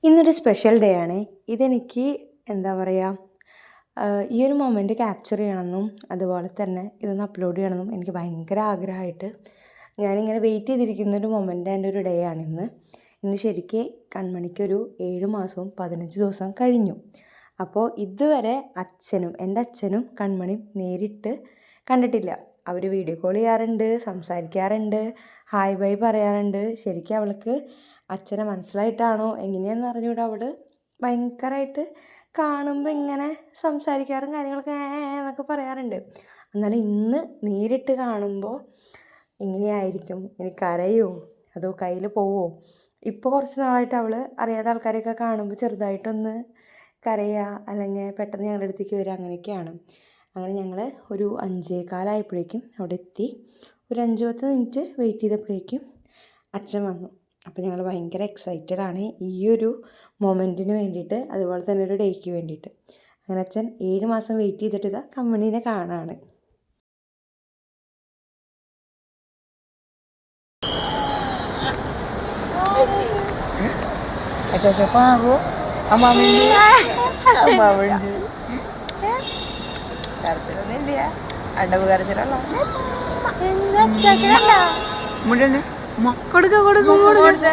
ഇന്നൊരു special day ആണ്. ഇതെനിക്ക് എന്താ പറയുക, ഈ ഒരു മൊമെൻറ്റ് ക്യാപ്ചർ ചെയ്യണമെന്നും അതുപോലെ തന്നെ ഇതൊന്ന് അപ്ലോഡ് ചെയ്യണമെന്നും എനിക്ക് ഭയങ്കര ആഗ്രഹമായിട്ട് ഞാനിങ്ങനെ വെയിറ്റ് ചെയ്തിരിക്കുന്നൊരു മൊമെൻ്റ് ഒരു ഡേ ആണിന്ന്. ഇന്ന് ശരിക്ക് കൺമണിക്കൊരു 7 മാസവും 15 ദിവസം കഴിഞ്ഞു. അപ്പോൾ ഇതുവരെ എൻ്റെ അച്ഛനും കൺമണിയും നേരിട്ട് കണ്ടിട്ടില്ല. അവർ വീഡിയോ കോൾ ചെയ്യാറുണ്ട്, സംസാരിക്കാറുണ്ട്, ഹായ് ബൈ പറയാറുണ്ട്. ശരിക്കും അവൾക്ക് അച്ഛനെ മനസ്സിലായിട്ടാണോ എങ്ങനെയാണെന്ന് അറിഞ്ഞുകൂടെ, അവൾ ഭയങ്കരമായിട്ട് കാണുമ്പോൾ ഇങ്ങനെ സംസാരിക്കാറും കാര്യങ്ങളൊക്കെ എന്നൊക്കെ പറയാറുണ്ട്. എന്നാലും ഇന്ന് നേരിട്ട് കാണുമ്പോൾ എങ്ങനെയായിരിക്കും, എനിക്കറിയോ അതോ കയ്യിൽ പോവോ? ഇപ്പോൾ കുറച്ച് നാളായിട്ട് അവൾ അറിയാത്ത ആൾക്കാരെയൊക്കെ കാണുമ്പോൾ ചെറുതായിട്ടൊന്ന് കരയുക, അല്ലെങ്കിൽ പെട്ടെന്ന് ഞങ്ങളുടെ അടുത്തേക്ക് വരിക, അങ്ങനെയൊക്കെയാണ്. അങ്ങനെ ഞങ്ങൾ ഒരു 5:15 അവിടെ എത്തി. ഒരു 5-10 മിനിറ്റ് വെയിറ്റ് ചെയ്തപ്പോഴേക്കും അച്ഛൻ വന്നു. അപ്പോൾ ഞങ്ങൾ ഭയങ്കര എക്സൈറ്റഡ് ആണ് ഈ ഒരു മൊമെൻറ്റിന് വേണ്ടിയിട്ട്, അതുപോലെ തന്നെ ഒരു ഡേക്ക് വേണ്ടിയിട്ട്. അങ്ങനെ അച്ഛൻ 7 മാസം വെയിറ്റ് ചെയ്തിട്ട് ഇതാ കമ്മണീനെ കാണാണ്. കൊടുക്ക